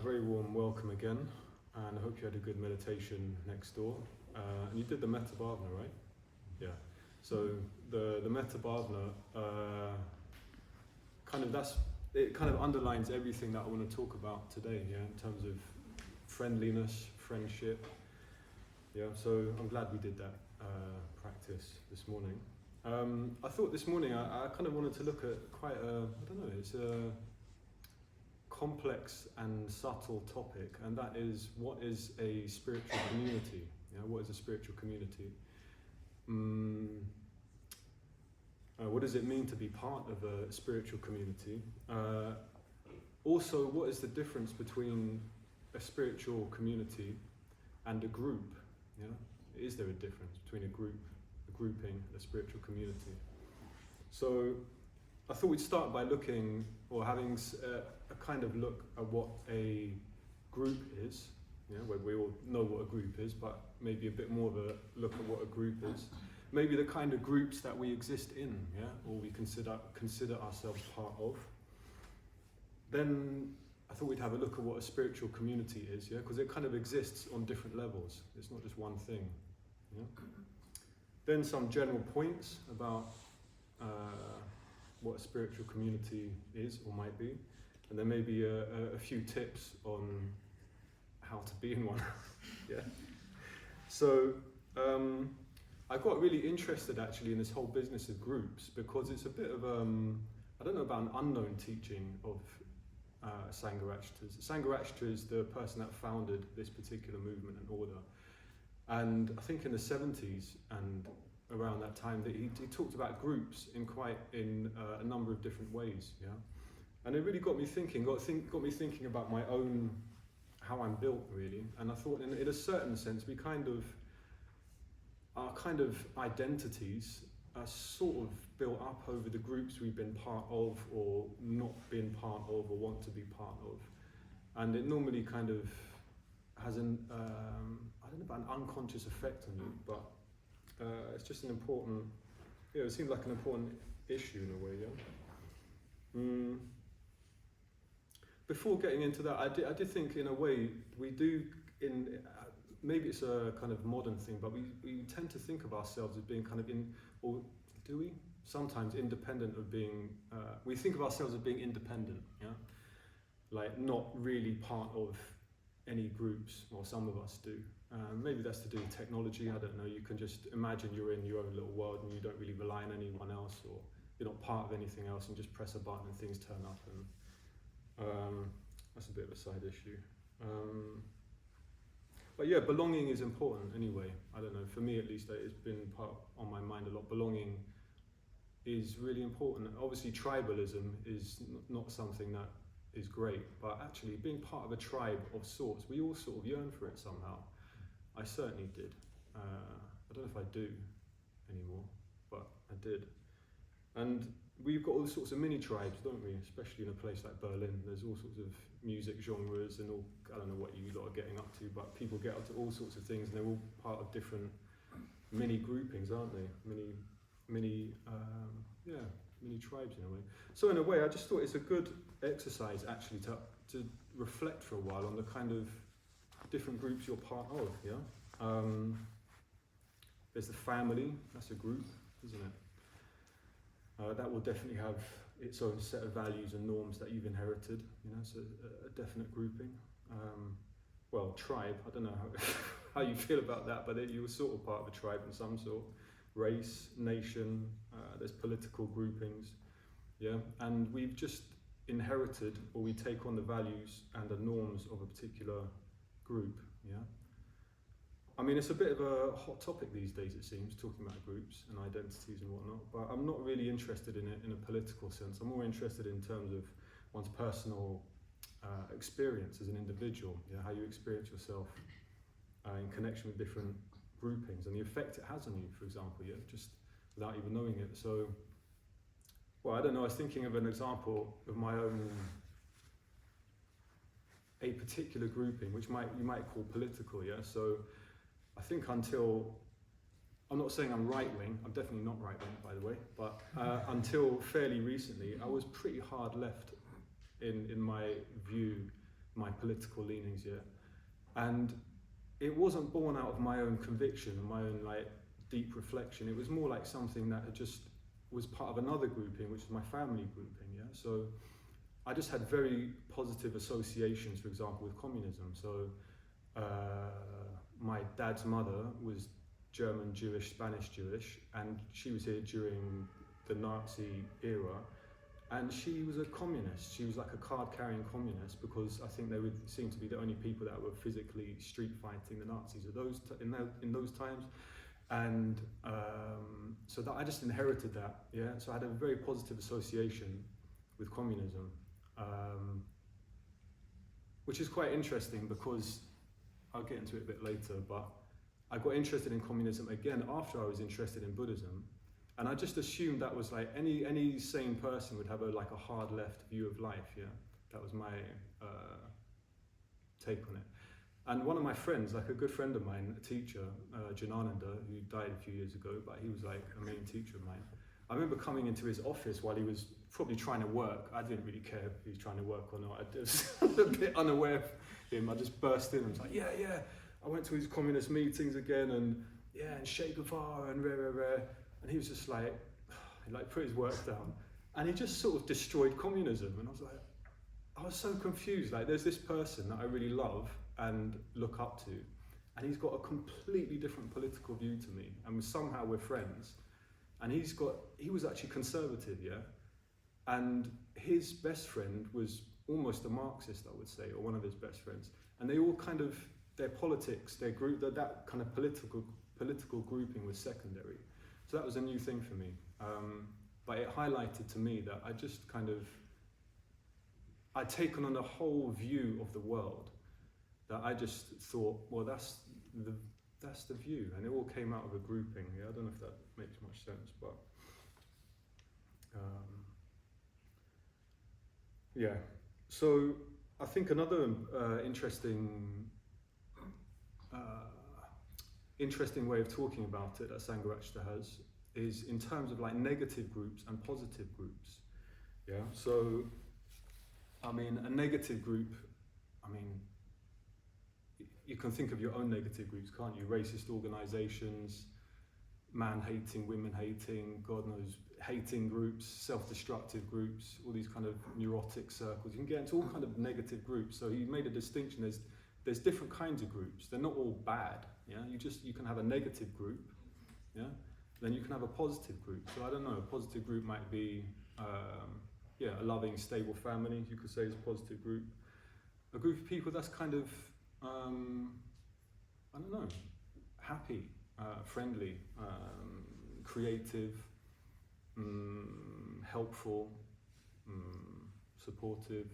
Very warm welcome again, and I hope you had a good meditation next door. And you did the Metta Bhavana, right? Yeah. So the Metta Bhavana kind of underlines everything that I want to talk about today. Yeah, in terms of friendliness, friendship. Yeah. So I'm glad we did that practice this morning. I thought this morning I kind of wanted to look at quite it's a complex and subtle topic, and that is, what is a spiritual community? Yeah, what is a spiritual community? What does it mean to be part of a spiritual community? Also, what is the difference between a spiritual community and a group? Yeah? Is there a difference between a grouping, and a spiritual community? So I thought we'd start by looking, or having a kind of look at what a group is. Yeah, where we all know what a group is, but maybe a bit more of a look at what a group is. Maybe the kind of groups that we exist in, yeah, or we consider ourselves part of. Then I thought we'd have a look at what a spiritual community is, yeah, because it kind of exists on different levels. It's not just one thing. Yeah. Then some general points about what a spiritual community is or might be, and then maybe a few tips on how to be in one. Yeah. So I got really interested actually in this whole business of groups, because it's a bit of I don't know about an unknown teaching of Sangha. Sangha is the person that founded this particular movement and order, and I think in the 70s and around that time that he talked about groups in a number of different ways, yeah, and it really got me thinking about my own, how I'm built really. And I thought in a certain sense our kind of identities are sort of built up over the groups we've been part of or not been part of or want to be part of, and it normally kind of has I don't know about an unconscious effect on you, but it's just an important, it seems like an important issue in a way, yeah. Before getting into that, I did think in a way we do, maybe it's a kind of modern thing, but we tend to think of ourselves as being kind of or do we? Sometimes independent of being, we think of ourselves as being independent, yeah? Like not really part of any groups, or some of us do. Maybe that's to do with technology, I don't know. You can just imagine you're in your own little world and you don't really rely on anyone else, or you're not part of anything else, and just press a button and things turn up. And that's a bit of a side issue. But yeah, belonging is important anyway. I don't know, for me at least, it's been on my mind a lot. Belonging is really important. Obviously tribalism is not something that is great, but actually being part of a tribe of sorts, we all sort of yearn for it somehow. I certainly did. I don't know if I do anymore, but I did. And we've got all sorts of mini tribes, don't we? Especially in a place like Berlin. There's all sorts of music genres and all, I don't know what you lot are getting up to, but people get up to all sorts of things, and they're all part of different mini groupings, aren't they? Mini tribes in a way. So in a way, I just thought it's a good exercise actually to reflect for a while on the kind of different groups you're part of, yeah? There's the family, that's a group, isn't it? That will definitely have its own set of values and norms that you've inherited, you know, so a definite grouping. Well, tribe, I don't know how you feel about that, but you were sort of part of a tribe in some sort. Race, nation, there's political groupings, yeah, and we've just inherited, or we take on the values and the norms of a particular group, yeah. I mean, it's a bit of a hot topic these days, it seems, talking about groups and identities and whatnot, but I'm not really interested in it in a political sense. I'm more interested in terms of one's personal experience as an individual, yeah, how you experience yourself in connection with different groupings and the effect it has on you, for example, yeah, just without even knowing it. So, well, I don't know, I was thinking of an example of my own, a particular grouping, which you might call political, yeah. So I think until, I'm not saying I'm right-wing, I'm definitely not right-wing, by the way, but until fairly recently, I was pretty hard left in my view, my political leanings, yeah. And it wasn't born out of my own conviction and my own like deep reflection. It was more like something that had just was part of another grouping, which was my family grouping, yeah. So I just had very positive associations, for example, with communism. So my dad's mother was German Jewish, Spanish Jewish, and she was here during the Nazi era, and she was a communist. She was like a card-carrying communist, because I think they would seem to be the only people that were physically street fighting the Nazis at in those times. And so that I just inherited that, yeah. So I had a very positive association with communism, which is quite interesting, because I'll get into it a bit later, but I got interested in communism again after I was interested in Buddhism. And I just assumed that was like any sane person would have a hard left view of life, yeah. That was my take on it. And one of my friends, like a good friend of mine, a teacher, Janananda, who died a few years ago, but he was like a main teacher of mine. I remember coming into his office while he was probably trying to work. I didn't really care if he was trying to work or not. I was a bit unaware of him. I just burst in and was like, yeah, I went to his communist meetings again, and yeah, and Che Guevara and rare. And he was just like, he like put his work down, and he just sort of destroyed communism. And I was so confused. Like, there's this person that I really love and look up to, and he's got a completely different political view to me, and somehow we're friends. And he was actually conservative, yeah? And his best friend was almost a Marxist, I would say, or one of his best friends. And they all kind of, their politics, their group, that kind of political grouping was secondary. So that was a new thing for me. But it highlighted to me that I'd taken on a whole view of the world that I just thought, well, that's the view, and it all came out of a grouping. Yeah, I don't know if that makes much sense, but yeah. So I think another interesting way of talking about it that Sangha actually has is in terms of like negative groups and positive groups. Yeah. So I mean, a negative group, I mean, you can think of your own negative groups, can't you? Racist organisations, man-hating, women-hating, God knows, hating groups, self-destructive groups, all these kind of neurotic circles. You can get into all kind of negative groups. So he made a distinction. There's different kinds of groups. They're not all bad. Yeah, you can have a negative group. Yeah, then you can have a positive group. So I don't know. A positive group might be a loving, stable family. You could say is a positive group. A group of people that's kind of I don't know, happy, friendly, creative, helpful, supportive,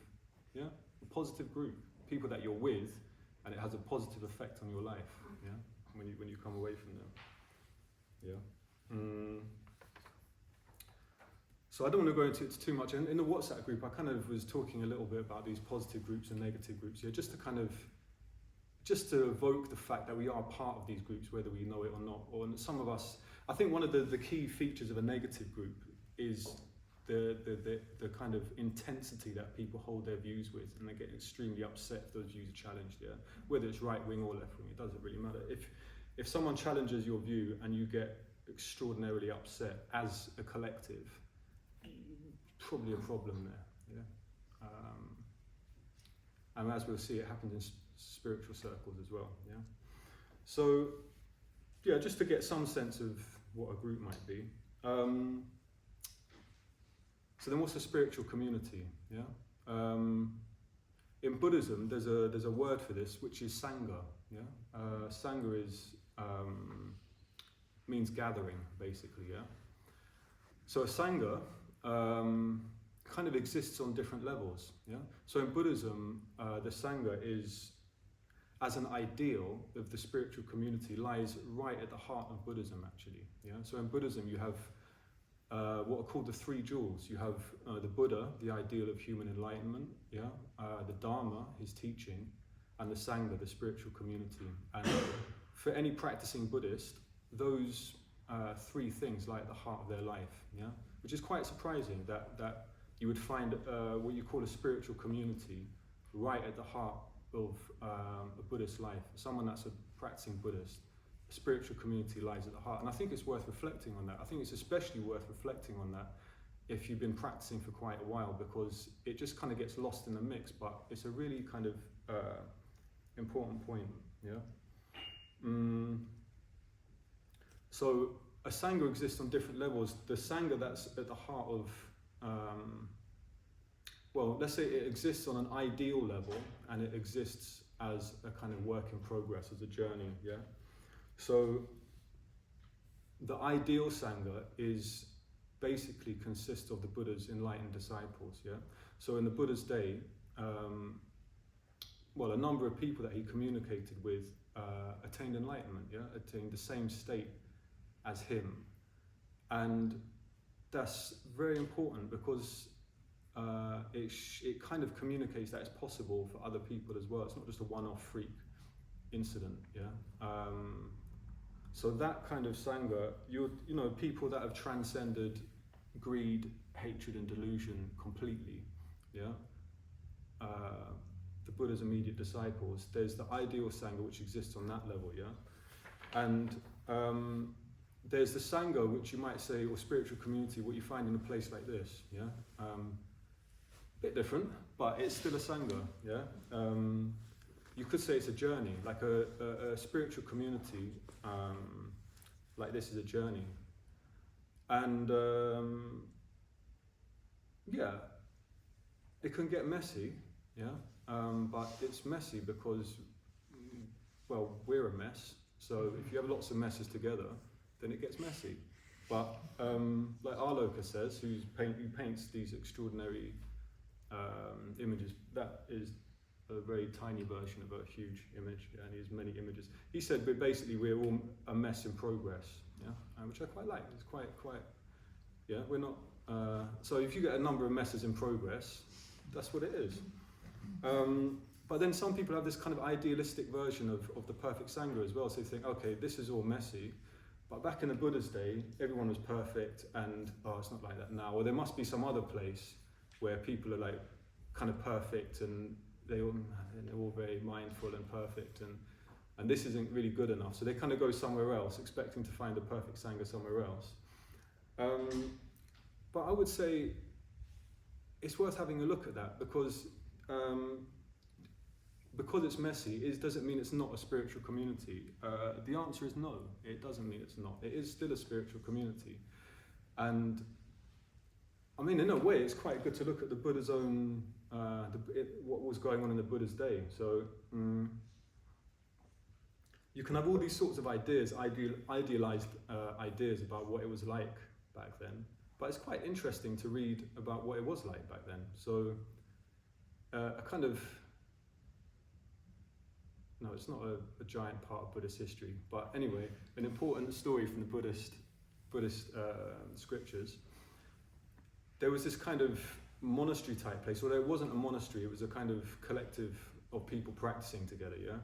yeah? A positive group, people that you're with, and it has a positive effect on your life, yeah? When you come away from them, yeah? So I don't want to go into it too much. In the WhatsApp group, I kind of was talking a little bit about these positive groups and negative groups, yeah? Just to evoke the fact that we are part of these groups, whether we know it or not. Or some of us, I think one of the key features of a negative group is the kind of intensity that people hold their views with, and they get extremely upset if those views are challenged, yeah? Whether it's right wing or left wing, it doesn't really matter. If someone challenges your view and you get extraordinarily upset as a collective, probably a problem there, yeah? And as we'll see, it happens in spiritual circles as well, yeah? So, yeah, just to get some sense of what a group might be. So then what's a spiritual community, yeah? In Buddhism, there's a word for this, which is Sangha, yeah? Sangha means gathering, basically, yeah? So a Sangha kind of exists on different levels, yeah? So in Buddhism, the Sangha is, as an ideal of the spiritual community, lies right at the heart of Buddhism, actually, yeah? So in Buddhism, you have what are called the three jewels. You have the Buddha, the ideal of human enlightenment, yeah? The Dharma, his teaching, and the Sangha, the spiritual community. And for any practicing Buddhist, those three things lie at the heart of their life, yeah? Which is quite surprising that you would find what you call a spiritual community right at the heart of a Buddhist life. Someone that's a practicing Buddhist, a spiritual community lies at the heart. And I think it's worth reflecting on that. I think it's especially worth reflecting on that if you've been practicing for quite a while, because it just kind of gets lost in the mix, but it's a really kind of important point, yeah? So a Sangha exists on different levels. The Sangha that's at the heart of, well, let's say it exists on an ideal level, and it exists as a kind of work in progress, as a journey, yeah? So the ideal Sangha is basically consists of the Buddha's enlightened disciples, yeah? So in the Buddha's day, well, a number of people that he communicated with attained enlightenment, yeah? Attained the same state as him. And that's very important because it kind of communicates that it's possible for other people as well. It's not just a one-off freak incident, yeah? So that kind of Sangha, you know, people that have transcended greed, hatred and delusion completely, yeah? The Buddha's immediate disciples, there's the ideal Sangha which exists on that level, yeah? And there's the Sangha, which you might say, or spiritual community, what you find in a place like this, yeah? Bit different, but it's still a Sangha, yeah? You could say it's a journey, like a spiritual community like this is a journey. And yeah, it can get messy, yeah? But it's messy because, well, we're a mess. So if you have lots of messes together, then it gets messy. But like Arloka says, who paints these extraordinary images, that is a very tiny version of a huge image, yeah, and he has many images. He said, but basically we're all a mess in progress, yeah, which I quite like. It's quite, yeah, we're not, so if you get a number of messes in progress, that's what it is. But then some people have this kind of idealistic version of the perfect Sangha as well, so they think, okay, this is all messy, but back in the Buddha's day, everyone was perfect, and oh, it's not like that now, or there must be some other place where people are like kind of perfect, and they're all very mindful and perfect, and this isn't really good enough. So they kind of go somewhere else, expecting to find the perfect Sangha somewhere else. But I would say it's worth having a look at that, because it's messy, it doesn't mean it's not a spiritual community. The answer is no, it doesn't mean it's not. It is still a spiritual community. And I mean, in a way, it's quite good to look at the Buddha's own, what was going on in the Buddha's day. So you can have all these sorts of ideas, idealized ideas about what it was like back then. But it's quite interesting to read about what it was like back then. So a kind of, no, it's not a giant part of Buddhist history, but anyway, an important story from the Buddhist scriptures. There was this kind of monastery type place, although it wasn't a monastery, it was a kind of collective of people practicing together, yeah?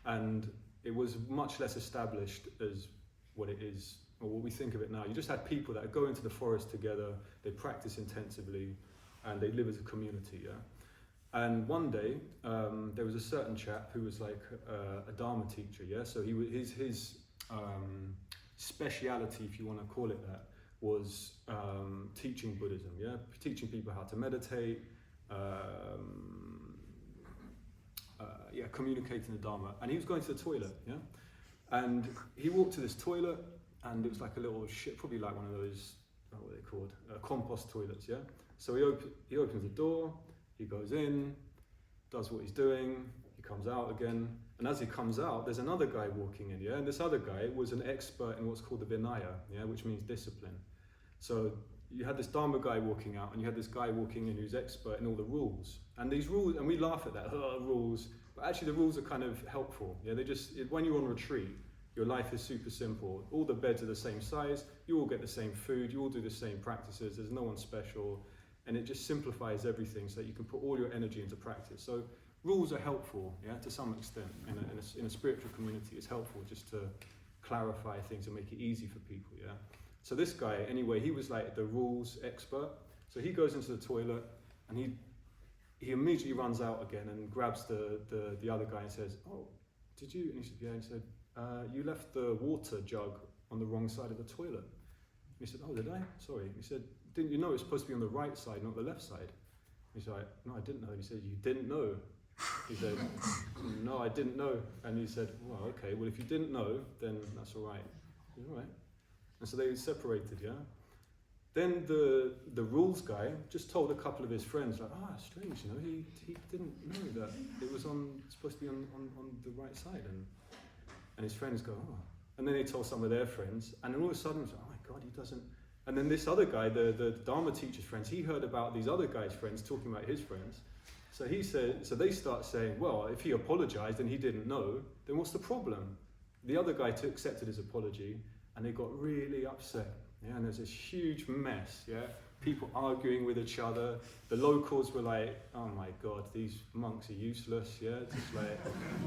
And it was much less established as what it is, or what we think of it now. You just had people that go into the forest together, they practice intensively, and they live as a community, yeah? And one day, there was a certain chap who was like a Dharma teacher, yeah? So his speciality, if you want to call it that, was teaching Buddhism, yeah? Teaching people how to meditate, communicating the Dharma. And he was going to the toilet, yeah? And he walked to this toilet, and it was like a little shit, probably like one of those, what are they called? Compost toilets, yeah? So he opens the door, he goes in, does what he's doing, he comes out again, and as he comes out, there's another guy walking in, yeah? And this other guy was an expert in what's called the Vinaya, yeah? Which means discipline. So you had this Dharma guy walking out, and you had this guy walking in who's expert in all the rules. And these rules, and we laugh at that, rules, but actually the rules are kind of helpful, yeah? When you're on retreat, your life is super simple. All the beds are the same size, you all get the same food, you all do the same practices, there's no one special, and it just simplifies everything so that you can put all your energy into practice. So rules are helpful, yeah, to some extent. In a spiritual community, it's helpful just to clarify things and make it easy for people, yeah. So this guy, anyway, he was like the rules expert. So he goes into the toilet and he he immediately runs out again and grabs the other guy and says, "Oh, did you?" And he said, "Yeah." And he said, "You left the water jug on the wrong side of the toilet." And he said, "Oh, did I? Sorry." He said, "Didn't you know it's supposed to be on the right side, not the left side?" He's like, "No, I didn't know." And he said, "You didn't know?" He said, "No, I didn't know." And he said, "Well, okay, well, if you didn't know, then that's all right." He said, "All right." And so they separated, yeah? Then the rules guy just told a couple of his friends, like, strange, you know, he didn't know that it was supposed to be on the right side. And his friends go, "Oh." And then they told some of their friends, and then all of a sudden, it's like, "Oh my God, he doesn't." And then this other guy, the Dharma teacher's friends, he heard about these other guys' friends talking about his friends. So so they start saying, "Well, if he apologized and he didn't know, then what's the problem?" The other guy accepted his apology, and they got really upset. Yeah, and there's this huge mess, yeah? People arguing with each other. The locals were like, "Oh my God, these monks are useless," yeah? Just like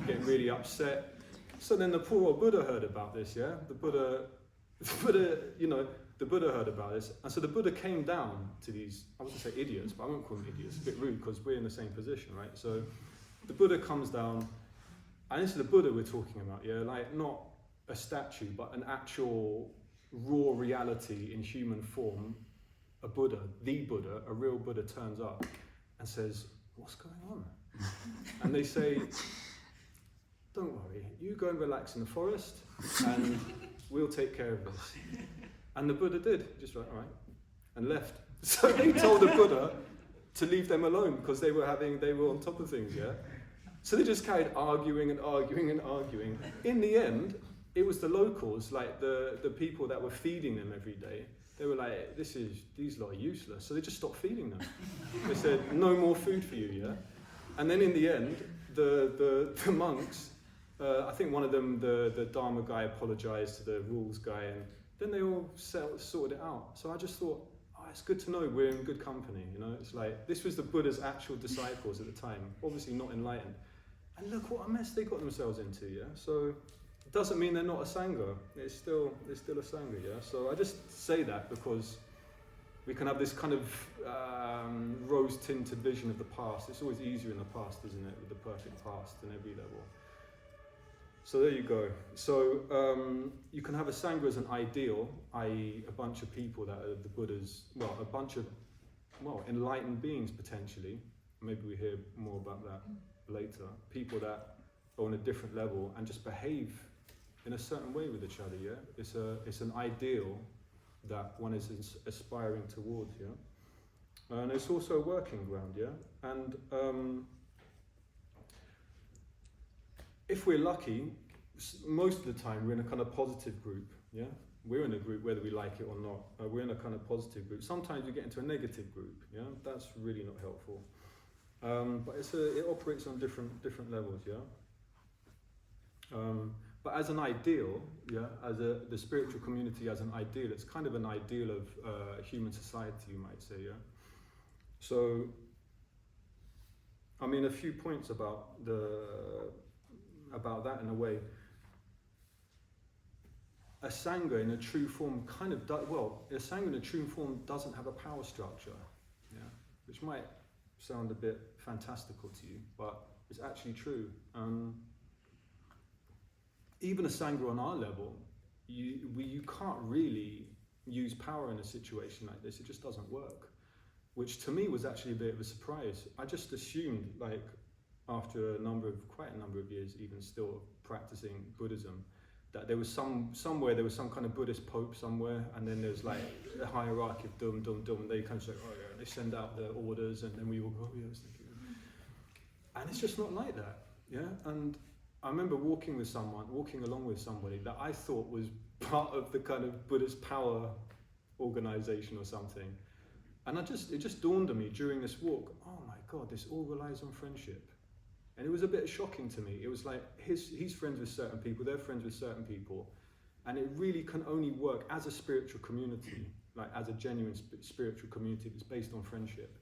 getting really upset. So then the poor old Buddha heard about this, yeah? The Buddha, the Buddha heard about this. And so the Buddha came down to these, I was going to say idiots, but I won't call them idiots, it's a bit rude because we're in the same position, right? So the Buddha comes down, and this is the Buddha we're talking about, yeah? Like not a statue, but an actual raw reality in human form. A Buddha, a real Buddha turns up and says, "What's going on?" And they say, "Don't worry, you go and relax in the forest and we'll take care of this." And the Buddha did, just like, "All right," and left. So they told the Buddha to leave them alone because they were on top of things, yeah? So they just carried arguing and arguing and arguing. In the end, it was the locals, like the people that were feeding them every day. They were like, these lot are useless. So they just stopped feeding them. They said, "No more food for you," yeah? And then in the end, the monks, I think one of them, the Dharma guy, apologized to the rules guy, and then they all sorted it out. So I just thought, it's good to know we're in good company, you know? It's like, this was the Buddha's actual disciples at the time, obviously not enlightened. And look what a mess they got themselves into, yeah? So it doesn't mean they're not a Sangha. They're still a Sangha, yeah? So I just say that because we can have this kind of rose-tinted vision of the past. It's always easier in the past, isn't it? With the perfect past in every level. So there you go. So you can have a Sangha as an ideal, i.e. a bunch of people that are the Buddhas, a bunch of, enlightened beings potentially. Maybe we hear more about that later. People that are on a different level and just behave in a certain way with each other, yeah? It's an ideal that one is aspiring towards, yeah? And it's also a working ground, yeah? And if we're lucky, most of the time we're in a kind of positive group, yeah? We're in a group whether we like it or not. We're in a kind of positive group. Sometimes we get into a negative group, yeah? That's really not helpful. But it operates on different levels, yeah? But as an ideal, yeah, the spiritual community as an ideal, it's kind of an ideal of human society, you might say, yeah? So, I mean, a few points about that in a way. A Sangha in a true form a Sangha in a true form doesn't have a power structure, yeah? Which might sound a bit fantastical to you, but it's actually true. Even a Sangha on our level, you can't really use power in a situation like this. It just doesn't work, which to me was actually a bit of a surprise. I just assumed, like, after quite a number of years, even still practicing Buddhism, that there was somewhere there was some kind of Buddhist pope somewhere, and then there's like a hierarchy of dum. They kind of say, "Oh yeah," they send out the orders, and then we all go, "Oh yeah, I was thinking." And it's just not like that, yeah. And I remember walking along with somebody that I thought was part of the kind of Buddhist power organization or something. And it just dawned on me during this walk, oh my God, this all relies on friendship. And it was a bit shocking to me. It was like, he's friends with certain people, they're friends with certain people. And it really can only work as a spiritual community, like as a genuine spiritual community that's based on friendship.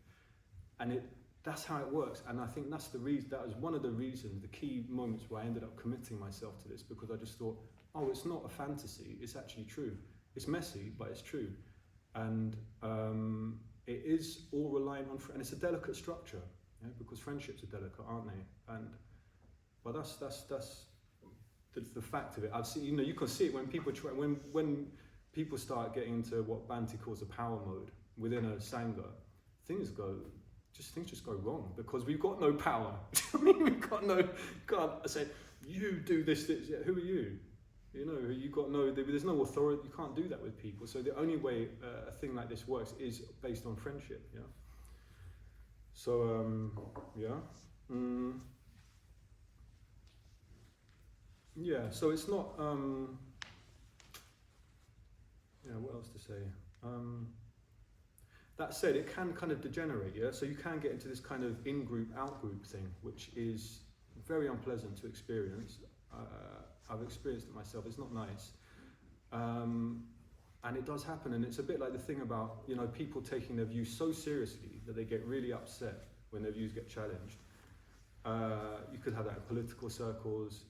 And that's how it works. And I think that was one of the reasons, the key moments where I ended up committing myself to this, because I just thought, oh, it's not a fantasy, it's actually true. It's messy, but it's true. And it is all relying on, and it's a delicate structure. Yeah? Because friendships are delicate, aren't they? But that's the fact of it. I've seen, you can see it when people try, when people start getting into what Bhante calls a power mode within a Sangha, things just go wrong because we've got no power. I mean, we've got no, can't say, you do this, who are you? You got no, there's no authority, you can't do that with people. So the only way a thing like this works is based on friendship, yeah? So, yeah. Yeah, so it's not, what else to say? That said, it can kind of degenerate, yeah? So you can get into this kind of in-group, out-group thing, which is very unpleasant to experience. I've experienced it myself, it's not nice. And it does happen, and it's a bit like the thing about, people taking their views so seriously that they get really upset when their views get challenged. You could have that in political circles,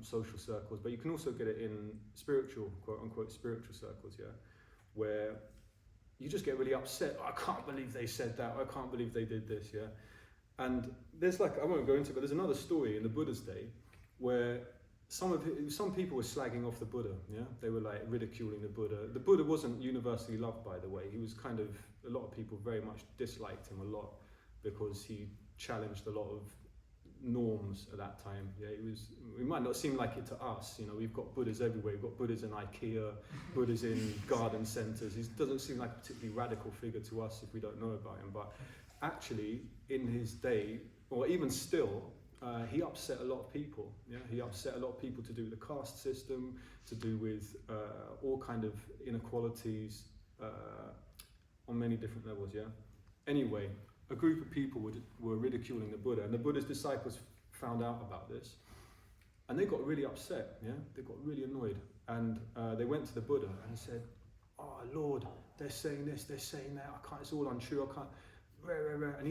social circles, but you can also get it in spiritual, quote-unquote, spiritual circles, yeah? Where you just get really upset. I can't believe they said that. I can't believe they did this, yeah? And there's I won't go into it, but there's another story in the Buddha's day where some people were slagging off the Buddha, yeah? They were ridiculing the Buddha. The Buddha wasn't universally loved, by the way. He was a lot of people very much disliked him a lot because he challenged a lot of norms at that time. Yeah, it might not seem like it to us. We've got Buddhas everywhere. We've got Buddhas in IKEA, Buddhas in garden centres. He doesn't seem like a particularly radical figure to us if we don't know about him. But actually, in his day, or even still, he upset a lot of people. Yeah, he upset a lot of people to do with the caste system, to do with all kind of inequalities on many different levels. Yeah. Anyway, a group of people were ridiculing the Buddha, and the Buddha's disciples found out about this, and they got really upset. Yeah, they got really annoyed, and they went to the Buddha and said, "Oh Lord, they're saying this, they're saying that. I can't. It's all untrue. I can't." And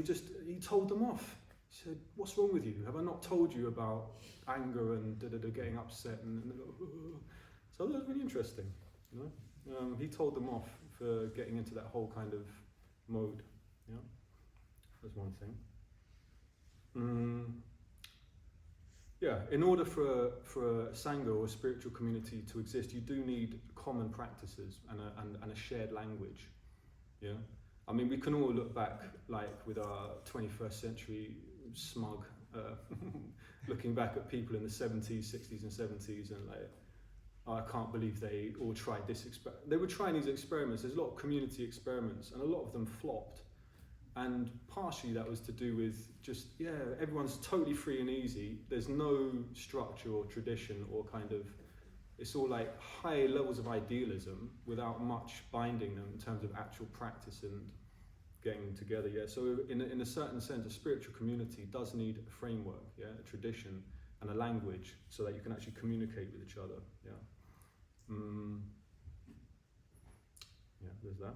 he told them off. He said, "What's wrong with you? Have I not told you about anger and getting upset?" And so that was really interesting. He told them off for getting into that whole kind of mode. Yeah. That's one thing. Yeah, in order for a Sangha or a spiritual community to exist, you do need common practices and a shared language. Yeah, I mean, we can all look back with our 21st century smug, looking back at people in the 70s, 60s and 70s and I can't believe they all tried this they were trying these experiments. There's a lot of community experiments and a lot of them flopped. And partially that was to do with just, everyone's totally free and easy. There's no structure or tradition or it's all high levels of idealism without much binding them in terms of actual practice and getting them together. Yeah. So in a certain sense, a spiritual community does need a framework, a tradition and a language so that you can actually communicate with each other. Yeah. There's that.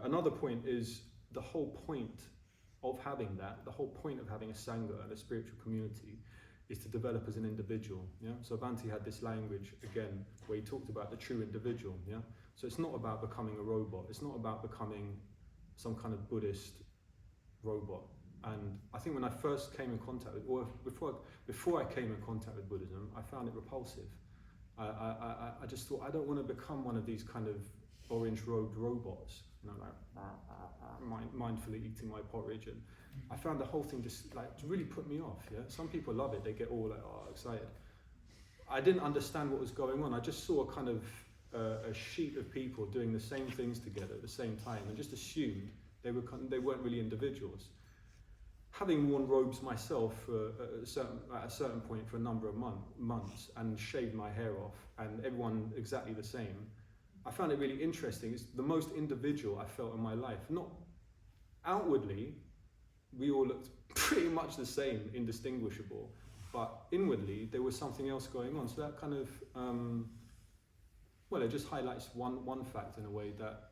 Another point is the whole point of having the whole point of having a Sangha and a spiritual community is to develop as an individual. Yeah. So Bhante had this language again where he talked about the true individual. Yeah. So it's not about becoming a robot. It's not about becoming some kind of Buddhist robot. And I think when I first came in contact with, or before I came in contact with Buddhism, I found it repulsive. I just thought I don't want to become one of these kind of orange-robed robots, mindfully eating my porridge, and I found the whole thing just really put me off. Yeah, some people love it; they get all excited. I didn't understand what was going on. I just saw a kind of a sheet of people doing the same things together at the same time, and just assumed they weren't really individuals. Having worn robes myself at a certain point for a number of months and shaved my hair off, and everyone exactly the same. I found it really interesting. It's the most individual I felt in my life. Not outwardly, we all looked pretty much the same, indistinguishable, but inwardly there was something else going on. So that kind of, it just highlights one fact in a way, that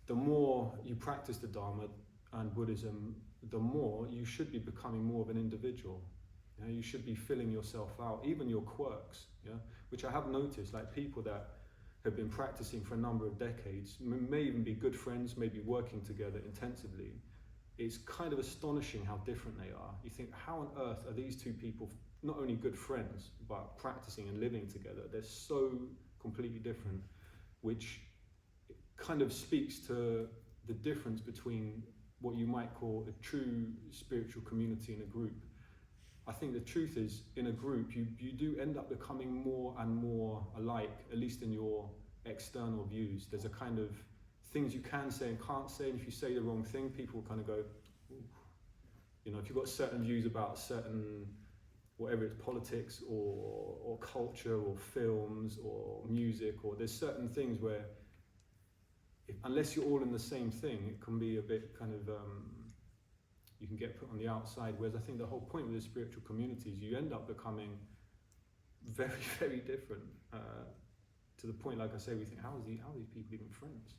the more you practice the Dharma and Buddhism, the more you should be becoming more of an individual. You should be filling yourself out, even your quirks, which I have noticed, people that have been practicing for a number of decades, may even be good friends, maybe working together intensively, it's kind of astonishing how different they are. You think, how on earth are these two people not only good friends, but practicing and living together? They're so completely different, which kind of speaks to the difference between what you might call a true spiritual community in a group. I think the truth is, in a group, you do end up becoming more and more alike, at least in your external views. There's a kind of things you can say and can't say, and if you say the wrong thing, people kind of go, ooh. You know, if you've got certain views about certain, whatever it's politics or culture or films or music, or there's certain things where, unless you're all in the same thing, it can be a bit kind of, you can get put on the outside. Whereas I think the whole point with the spiritual communities, you end up becoming very, very different, to the point, like I say, we think, how are these people even friends?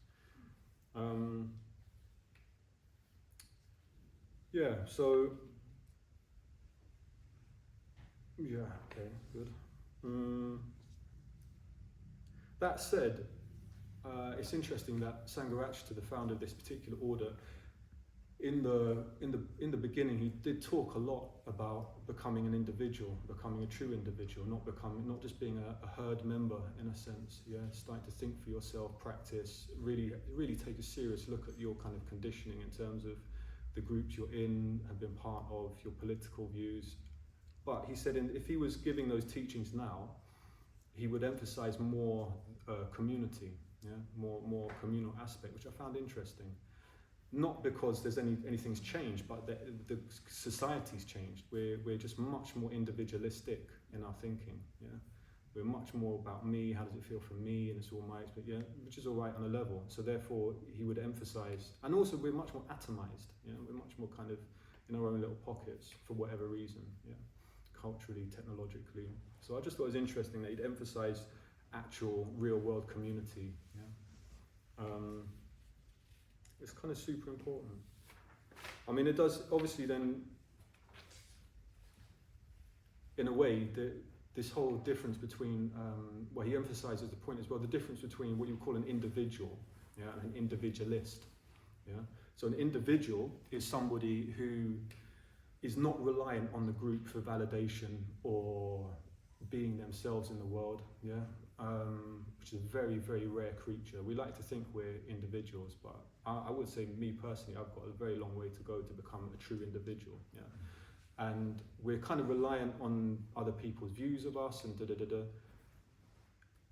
Yeah, so, yeah, okay, good. That said, it's interesting that Sangha, the founder of this particular order, in the beginning, he did talk a lot about becoming an individual, becoming a true individual, not just being a herd member in a sense. Yeah, starting to think for yourself, practice, really take a serious look at your kind of conditioning in terms of the groups you're in, have been part of, your political views. But he said, if he was giving those teachings now, he would emphasize more community, yeah, more communal aspect, which I found interesting. Not because there's anything's changed, but the society's changed. We're just much more individualistic in our thinking. Yeah, we're much more about me. How does it feel for me? And it's all my experience. Yeah, which is all right on a level. So therefore, he would emphasize, and also we're much more atomized. Yeah, we're much more kind of in our own little pockets for whatever reason. Yeah, culturally, technologically. So I just thought it was interesting that he'd emphasize actual, real-world community. Yeah. It's kind of super important. I mean, it does obviously then, in a way, this whole difference between, well, he emphasizes the point as well, the difference between what you call an individual, yeah, and an individualist. Yeah. So an individual is somebody who is not reliant on the group for validation or being themselves in the world. Yeah. Which is a very, very rare creature. We like to think we're individuals, but I would say, me personally, I've got a very long way to go to become a true individual. Yeah, and we're kind of reliant on other people's views of us and da-da-da-da.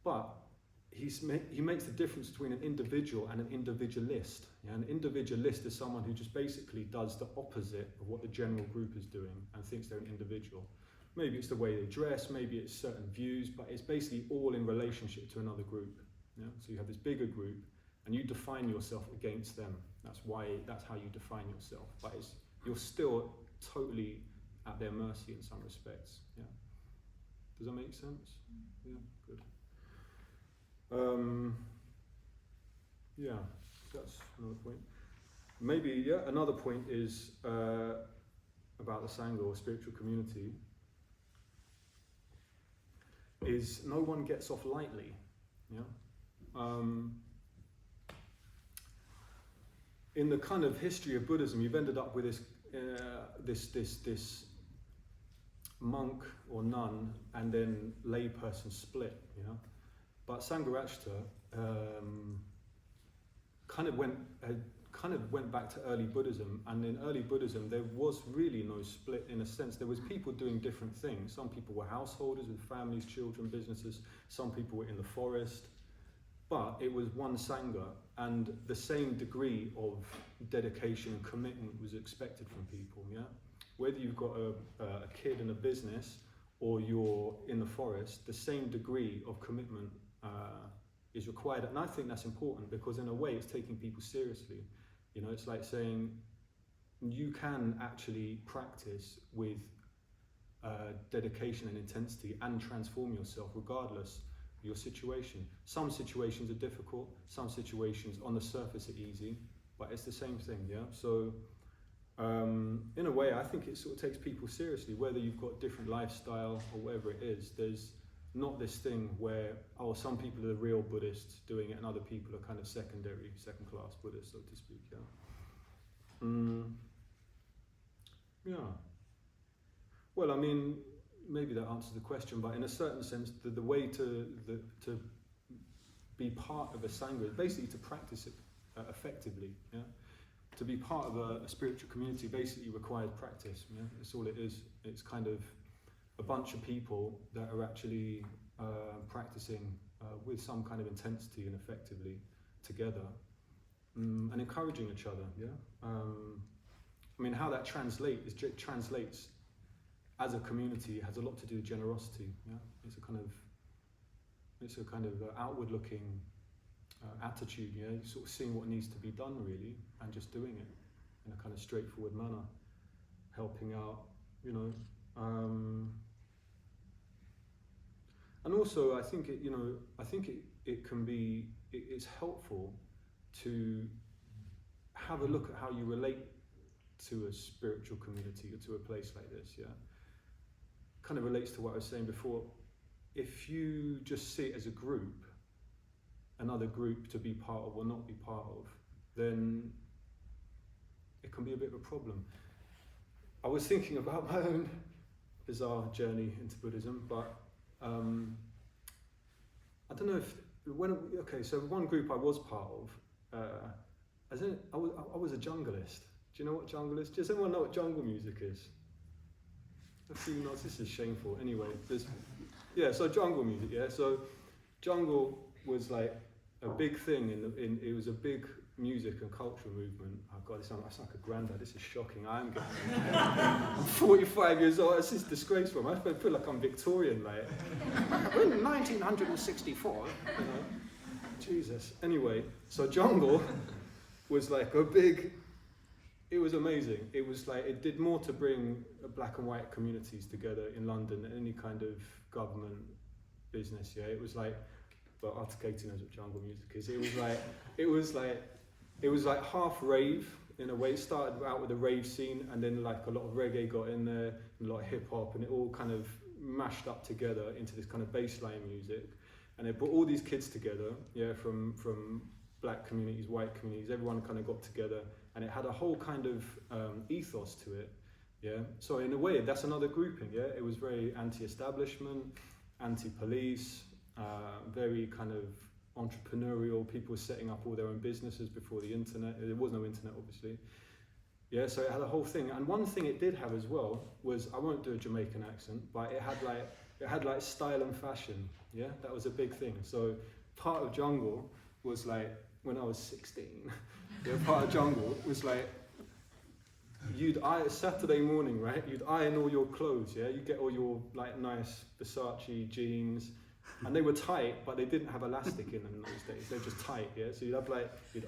But he makes the difference between an individual and an individualist. Yeah, an individualist is someone who just basically does the opposite of what the general group is doing and thinks they're an individual. Maybe it's the way they dress, maybe it's certain views, but it's basically all in relationship to another group. Yeah? So you have this bigger group, and you define yourself against them. That's how you define yourself. But you're still totally at their mercy in some respects. Yeah. Does that make sense? Yeah, good. Yeah, that's another point. Maybe, yeah, another point is about the Sangha or spiritual community, is no one gets off lightly. Yeah. In the kind of history of Buddhism, you've ended up with this monk or nun and then layperson split. You know, but Sangharakshita kind of went back to early Buddhism, and in early Buddhism there was really no split in a sense. There was people doing different things. Some people were householders with families, children, businesses. Some people were in the forest, but it was one Sangha, and the same degree of dedication and commitment was expected from people. Yeah, whether you've got a kid in a business or you're in the forest, the same degree of commitment is required, and I think that's important because in a way it's taking people seriously. You know, it's like saying you can actually practice with dedication and intensity and transform yourself regardless of your situation. Some situations are difficult, some situations on the surface are easy, but it's the same thing, yeah? So in a way, I think it sort of takes people seriously, whether you've got different lifestyle or whatever it is. not this thing where, oh, some people are the real Buddhists doing it and other people are kind of secondary, second-class Buddhists, so to speak, yeah. Well, I mean, maybe that answers the question, but in a certain sense, the way to be part of a Sangha is basically to practice it effectively, yeah? To be part of a spiritual community basically requires practice, yeah? That's all it is. It's kind of a bunch of people that are actually practicing with some kind of intensity and effectively together, and encouraging each other, yeah? I mean, how that translates as a community has a lot to do with generosity, yeah? It's a kind of outward-looking attitude, yeah? You're sort of seeing what needs to be done, really, and just doing it in a kind of straightforward manner, helping out, you know. And also, I think it can be, it's helpful to have a look at how you relate to a spiritual community or to a place like this, yeah? Kind of relates to what I was saying before. If you just see it as a group, another group to be part of or not be part of, then it can be a bit of a problem. I was thinking about my own bizarre journey into Buddhism, but I don't know if so one group I was part of, I was a junglist. Do you know what jungle is? Does anyone know what jungle music is? A few nods. This is shameful. Anyway, so jungle music. Yeah, so jungle was like a big thing it was a big music and cultural movement. Oh God, I sound like a granddad. This is shocking. I'm 45 years old. This is disgraceful. I feel like I'm Victorian. Like in 1964, you know. Jesus. Anyway, so jungle was like a big. It was amazing. It was like it did more to bring black and white communities together in London than any kind of government business. Yeah, it was like. But Articating knows what jungle music is. It was like half rave in a way. It started out with a rave scene, and then like a lot of reggae got in there, and a lot of hip hop, and it all kind of mashed up together into this kind of bassline music. And it brought all these kids together, yeah, from black communities, white communities. Everyone kind of got together, and it had a whole kind of ethos to it, yeah. So in a way, that's another grouping, yeah. It was very anti-establishment, anti-police. Very kind of entrepreneurial, people setting up all their own businesses before the internet. There was no internet, obviously. Yeah, so it had a whole thing. And one thing it did have as well was, I won't do a Jamaican accent, but it had like style and fashion. Yeah, that was a big thing. So part of jungle was like, when I was 16, yeah, part of jungle was like, Saturday morning, right? You'd iron all your clothes, yeah? You get all your like nice Versace jeans. And they were tight, but they didn't have elastic in them in those days. They were just tight, yeah? So you'd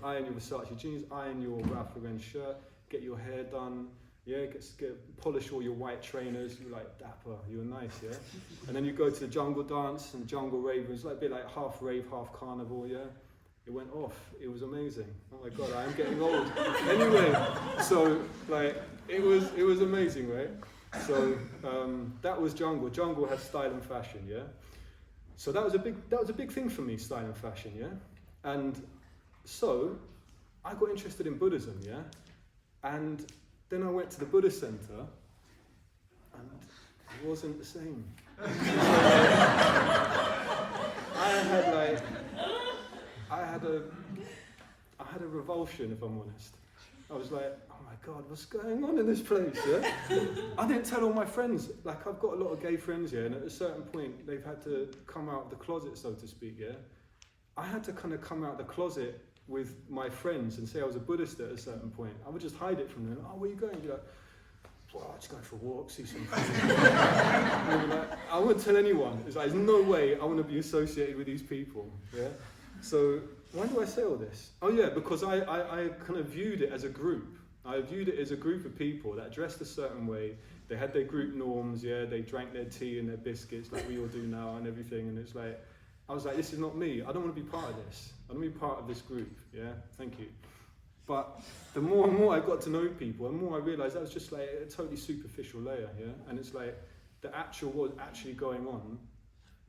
iron your Versace jeans, iron your Ralph Lauren shirt, get your hair done, yeah? Polish all your white trainers. You were like dapper, you were nice, yeah? And then you go to the jungle dance and jungle rave. It was like a bit like half rave, half carnival, yeah? It went off. It was amazing. Oh my God, I am getting old. Anyway, so like it was amazing, right? So that was jungle. Jungle had style and fashion, yeah? So that was a big thing for me, style and fashion, yeah? And so I got interested in Buddhism, yeah? And then I went to the Buddhist center and it wasn't the same. I had a revulsion, if I'm honest. I was like, oh my God, what's going on in this place, yeah? I didn't tell all my friends. Like, I've got a lot of gay friends, yeah, and at a certain point, they've had to come out of the closet, so to speak, yeah? I had to kind of come out of the closet with my friends and say I was a Buddhist at a certain point. I would just hide it from them. Oh, where are you going? Be like, well, I'm just going for a walk, see some friends. Like, I wouldn't tell anyone. It's like, there's no way I want to be associated with these people, yeah? So, why do I say all this? Oh yeah, because I kind of viewed it as a group. I viewed it as a group of people that dressed a certain way. They had their group norms, yeah, they drank their tea and their biscuits like we all do now and everything. And it's like, I was like, this is not me. I don't want to be part of this. I don't want to be part of this group, yeah, thank you. But the more and more I got to know people, the more I realised that was just like a totally superficial layer, yeah. And it's like, what's actually going on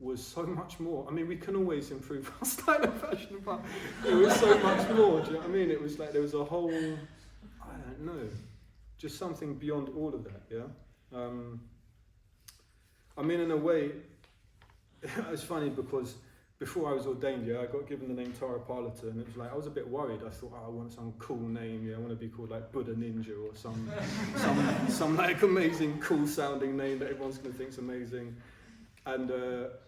was so much more. I mean, we can always improve our style of fashion, but it was so much more. Do you know what I mean? It was like there was a whole, I don't know, just something beyond all of that. Yeah. I mean, in a way, it's funny because before I was ordained, yeah, I got given the name Tara Parliter, and it was like I was a bit worried. I thought, I want some cool name. Yeah, I want to be called like Buddha Ninja or some like amazing, cool sounding name that everyone's going to think's amazing. And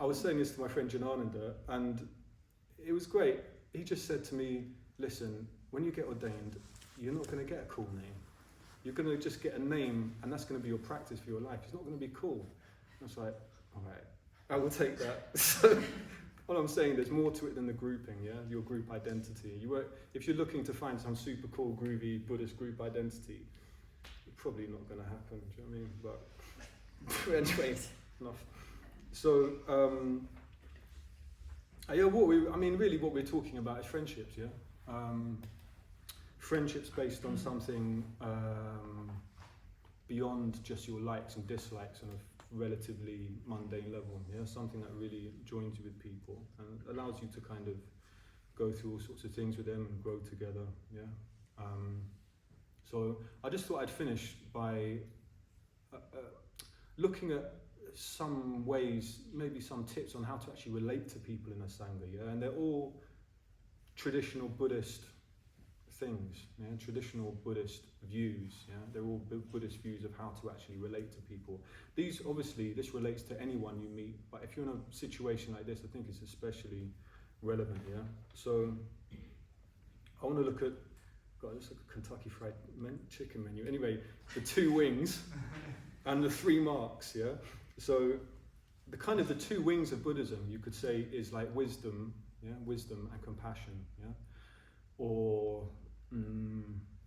I was saying this to my friend Janananda, and it was great. He just said to me, listen, when you get ordained, you're not going to get a cool name. You're going to just get a name, and that's going to be your practice for your life. It's not going to be cool. I was like, all right, I will take that. So what I'm saying, there's more to it than the grouping, yeah? Your group identity. If you're looking to find some super cool, groovy Buddhist group identity, it's probably not going to happen, do you know what I mean? But anyway, enough. So, yeah, what we're talking about is friendships, yeah? Friendships based on something beyond just your likes and dislikes on a relatively mundane level, yeah? Something that really joins you with people and allows you to kind of go through all sorts of things with them and grow together, yeah? So I just thought I'd finish by looking at some ways, maybe some tips on how to actually relate to people in a Sangha, yeah? And they're all traditional Buddhist things, yeah? Traditional Buddhist views, yeah? They're all Buddhist views of how to actually relate to people. This relates to anyone you meet, but if you're in a situation like this, I think it's especially relevant, yeah? So I want to look at, God, it's like a Kentucky Fried Chicken menu. Anyway, the 2 wings and the 3 marks, yeah? So the 2 wings of Buddhism, you could say, is like wisdom, yeah, wisdom and compassion, yeah, or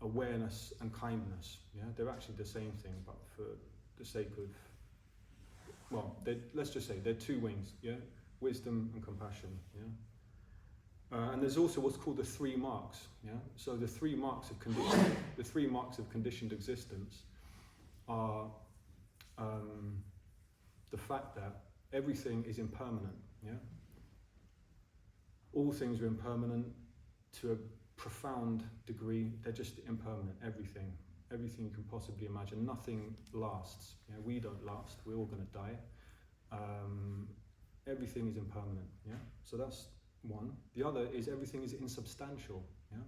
awareness and kindness, yeah. They're actually the same thing, but for the sake of, well, let's just say they're 2 wings, yeah, wisdom and compassion, yeah. And there's also what's called the 3 marks, yeah. So the 3 marks of conditioned existence are the fact that everything is impermanent, yeah? All things are impermanent to a profound degree. They're just impermanent, everything you can possibly imagine. Nothing lasts, yeah? We don't last, we're all going to die. Everything is impermanent, yeah? So that's one. The other is everything is insubstantial, yeah?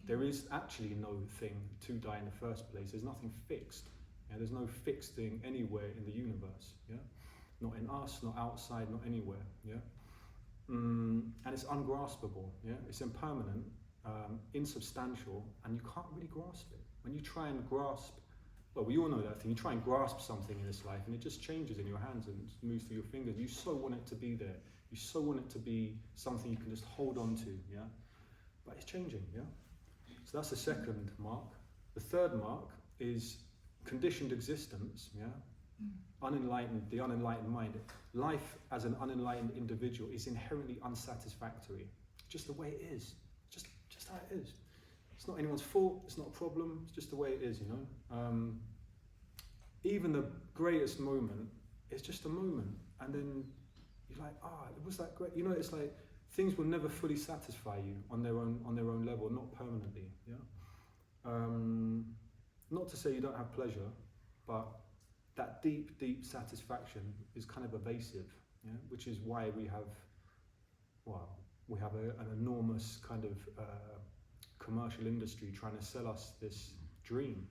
There is actually no thing to die in the first place. There's nothing fixed. Yeah? There's no fixed thing anywhere in the universe, yeah? Not in us, not outside, not anywhere, yeah? And it's ungraspable, yeah? It's impermanent, insubstantial, and you can't really grasp it. When you try and grasp, well, we all know that thing, you try and grasp something in this life and it just changes in your hands and moves through your fingers. You so want it to be there. You so want it to be something you can just hold on to, yeah? But it's changing, yeah? So that's the second mark. The third mark is conditioned existence, yeah? The unenlightened mind. Life as an unenlightened individual is inherently unsatisfactory. Just the way it is. Just how it is. It's not anyone's fault, it's not a problem, it's just the way it is, you know. Even the greatest moment is just a moment, and then you're like, it was that great. You know, it's like things will never fully satisfy you on their own level, not permanently, yeah. Not to say you don't have pleasure, but that deep satisfaction is kind of evasive, yeah? Which is why we have an enormous kind of commercial industry trying to sell us this dream,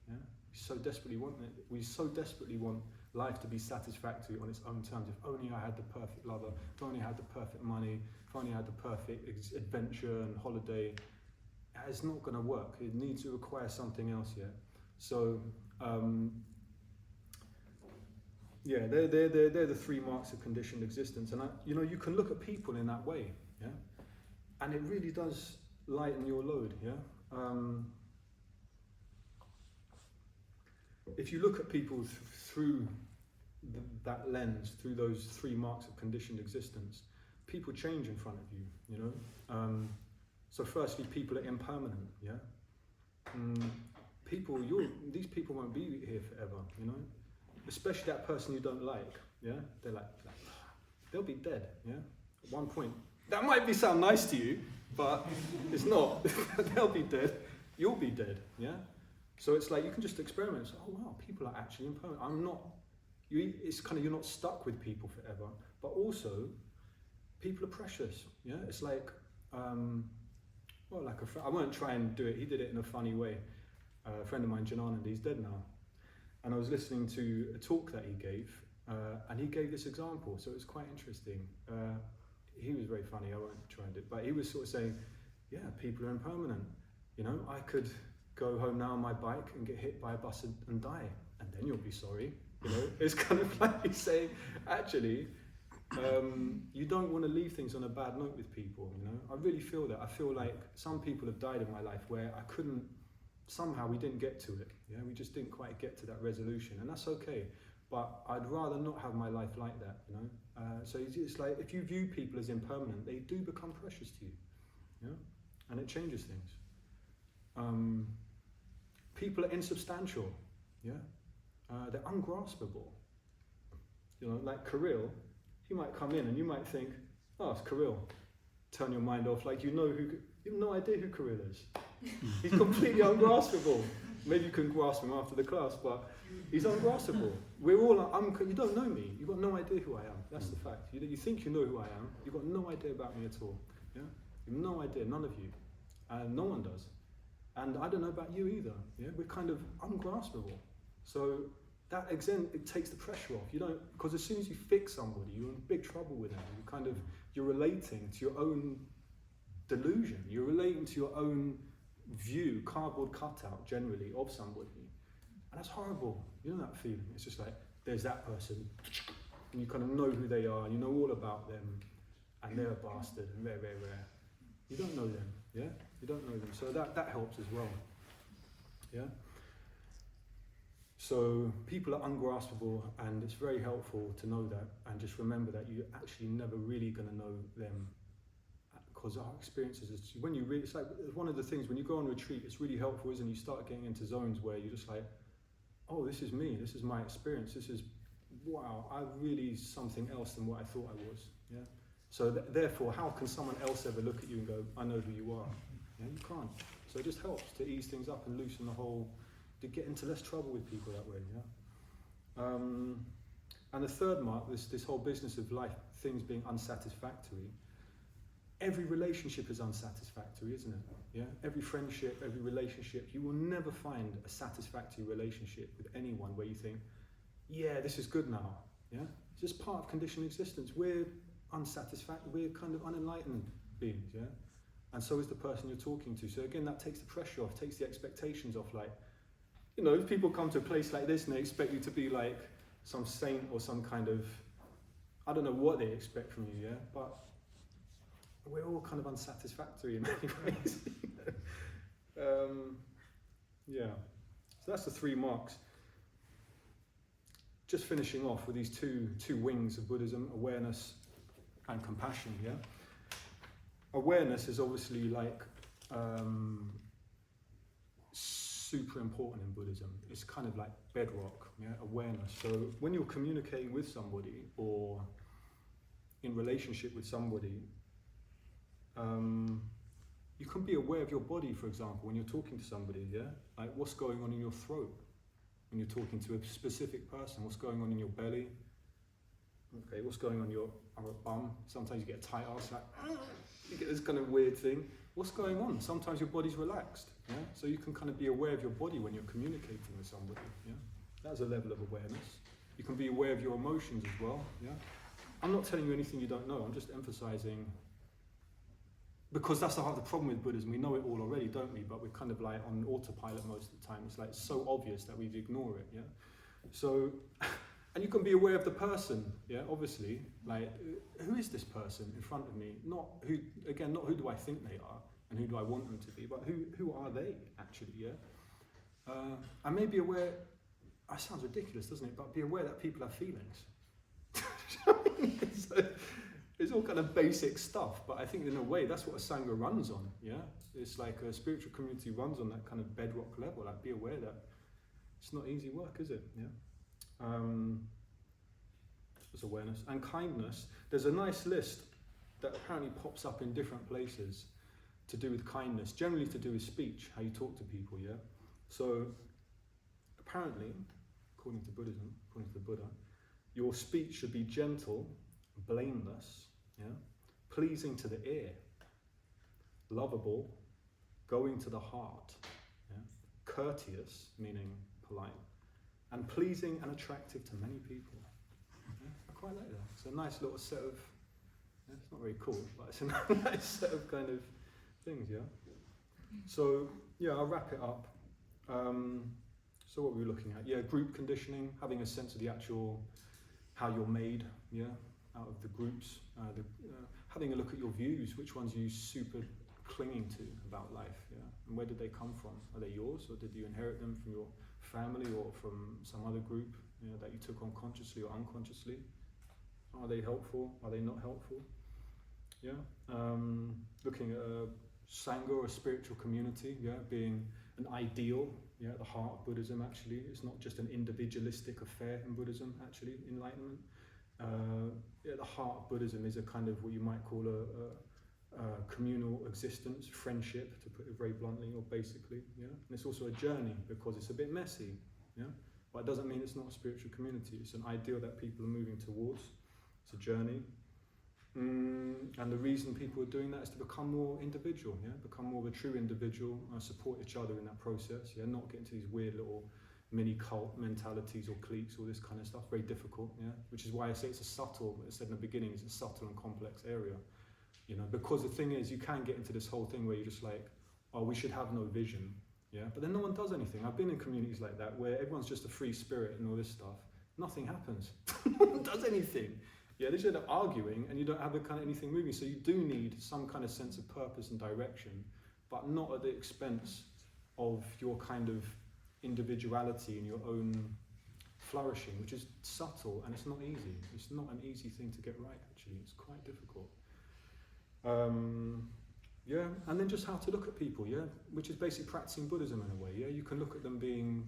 yeah? We so desperately want it. We so desperately want life to be satisfactory on its own terms. If only I had the perfect lover, if only I had the perfect money, if only I had the perfect adventure and holiday. It's not going to work. It needs to require something else, yeah? So, yeah, they're the 3 marks of conditioned existence, and you can look at people in that way, yeah, and it really does lighten your load, yeah. If you look at people through that lens, through those 3 marks of conditioned existence, people change in front of you, you know. So firstly, people are impermanent, yeah. These people won't be here forever, you know. Especially that person you don't like, yeah? They're like they'll be dead, yeah? At one point. That might sound nice to you, but it's not. They'll be dead, you'll be dead, yeah? So it's like, you can just experiment. Oh wow, people are actually impermanent. It's kind of, you're not stuck with people forever, but also, people are precious, yeah? It's like, I won't try and do it, he did it in a funny way. A friend of mine, Jananand, he's dead now. And I was listening to a talk that he gave, and he gave this example, so it was quite interesting. He was very funny, I won't try and do it, but he was sort of saying, yeah, people are impermanent. You know, I could go home now on my bike and get hit by a bus and die, and then you'll be sorry. You know, it's kind of like he's saying, actually, you don't want to leave things on a bad note with people, you know. I really feel that. I feel like some people have died in my life where somehow we didn't get to it, yeah, we just didn't quite get to that resolution, and that's okay. But I'd rather not have my life like that, you know. So it's like, if you view people as impermanent, they do become precious to you, yeah, and it changes things. People are insubstantial, yeah, they're ungraspable. You know, like Kirill, he might come in and you might think, oh, it's Kirill. Turn your mind off, like you have no idea who Kirill is. He's completely ungraspable. Maybe you can grasp him after the class, but he's ungraspable. We're all, you don't know me. You've got no idea who I am. That's the fact. You think you know who I am. You've got no idea about me at all. Yeah, you have no idea. None of you, and no one does. And I don't know about you either. Yeah, we're kind of ungraspable. So that it takes the pressure off. You don't, because as soon as you fix somebody, you're in big trouble with them. You're relating to your own delusion. You're relating to your own view, cardboard cutout generally of somebody, and that's horrible. You know that feeling? It's just like, there's that person, and you kind of know who they are, and you know all about them, and they're a bastard, and they're very rare. You don't know them, yeah? You don't know them, so that helps as well, yeah? So people are ungraspable, and it's very helpful to know that, and just remember that you're actually never really going to know them, because our experiences, it's like one of the things, when you go on retreat, it's really helpful, isn't it? You start getting into zones where you're just like, oh, this is me, this is my experience, wow, I'm really something else than what I thought I was, yeah? So therefore, how can someone else ever look at you and go, I know who you are? Yeah, you can't. So it just helps to ease things up and loosen the whole, to get into less trouble with people that way, yeah? And the third mark, this whole business of life, things being unsatisfactory, every relationship is unsatisfactory, isn't it? Yeah. Every friendship, every relationship, you will never find a satisfactory relationship with anyone where you think, yeah, this is good now. Yeah. It's just part of conditioned existence. We're unsatisfactory. We're kind of unenlightened beings. Yeah. And so is the person you're talking to. So again, that takes the pressure off, takes the expectations off. Like, you know, if people come to a place like this and they expect you to be like some saint or some kind of, I don't know what they expect from you. Yeah. But we're all kind of unsatisfactory in many ways. Yeah, so that's the 3 marks. Just finishing off with these two wings of Buddhism, awareness and compassion, yeah? Awareness is obviously like super important in Buddhism. It's kind of like bedrock, yeah? Awareness. So when you're communicating with somebody or in relationship with somebody, you can be aware of your body, for example, when you're talking to somebody, yeah? Like what's going on in your throat when you're talking to a specific person, what's going on in your belly, okay, what's going on your bum, sometimes you get a tight ass, like, you get this kind of weird thing, what's going on? Sometimes your body's relaxed, yeah? So you can kind of be aware of your body when you're communicating with somebody, yeah? That's a level of awareness. You can be aware of your emotions as well, yeah? I'm not telling you anything you don't know, I'm just emphasizing, because that's the problem with Buddhism. We know it all already, don't we? But we're kind of like on autopilot most of the time. It's like so obvious that we ignore it, yeah? So, and you can be aware of the person, yeah, obviously. Like, who is this person in front of me? Not who do I think they are and who do I want them to be, but who are they actually, yeah? And maybe aware, that sounds ridiculous, doesn't it? But be aware that people have feelings. It's all kind of basic stuff, but I think in a way that's what a Sangha runs on, yeah? It's like a spiritual community runs on that kind of bedrock level, like be aware that it's not easy work, is it, yeah? just awareness. And kindness, there's a nice list that apparently pops up in different places to do with kindness, generally to do with speech, how you talk to people, yeah? So apparently, according to Buddhism, according to the Buddha, your speech should be gentle, blameless, yeah? Pleasing to the ear, lovable, going to the heart, yeah? Courteous, meaning polite, and pleasing and attractive to many people. Yeah? I quite like that. It's a nice little set of, yeah, it's not very cool, but it's a nice set of kind of things, yeah? So, yeah, I'll wrap it up. So what were we looking at? Yeah, group conditioning, having a sense of the actual, how you're made, yeah, out of the groups, having a look at your views, which ones are you super clinging to about life, yeah, and where did they come from? Are they yours, or did you inherit them from your family or from some other group, you know, that you took on consciously or unconsciously? Are they helpful? Are they not helpful? Yeah, looking at a Sangha or a spiritual community, yeah, being an ideal, yeah, at the heart of Buddhism actually. It's not just an individualistic affair in Buddhism, actually, enlightenment. At the heart of Buddhism is a kind of what you might call a communal existence, friendship, to put it very bluntly or basically, yeah. And it's also a journey because it's a bit messy, yeah. But it doesn't mean it's not a spiritual community. It's an ideal that people are moving towards. It's a journey. And the reason people are doing that is to become more individual, yeah, become more of a true individual, support each other in that process, yeah, not get into these weird little mini cult mentalities or cliques, all this kind of stuff, very difficult, yeah, which is why I say it's a subtle, as I said in the beginning, it's a subtle and complex area, you know, because the thing is, you can get into this whole thing where you're just like, oh, we should have no vision, yeah, but then no one does anything. I've been in communities like that where everyone's just a free spirit and all this stuff, nothing happens, no one does anything. Yeah, they just end up arguing and you don't have a kind of anything moving. So you do need some kind of sense of purpose and direction, but not at the expense of your kind of individuality and your own flourishing, which is subtle and it's not easy. It's not an easy thing to get right, actually. It's quite difficult. Yeah, and then just how to look at people, yeah, which is basically practicing Buddhism in a way, yeah. You can look at them being,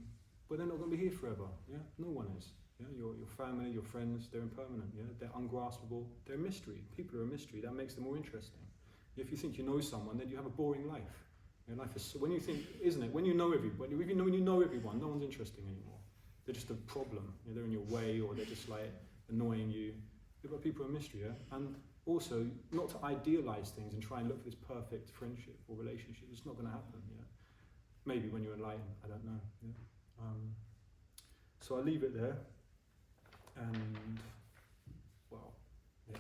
well, they're not going to be here forever, yeah. No one is. Yeah, your family, your friends, they're impermanent, yeah? They're ungraspable, they're a mystery. People are a mystery, that makes them more interesting. If you think you know someone, then you have a boring life. Your life is, when you think, isn't it, when you know everybody, when you know everyone, no one's interesting anymore. They're just a problem, you know, they're in your way or they're just like annoying you. But people are a mystery, yeah? And also, not to idealize things and try and look for this perfect friendship or relationship, it's not going to happen, yeah? Maybe when you're enlightened, I don't know, yeah? So I'll leave it there. And, well, yeah.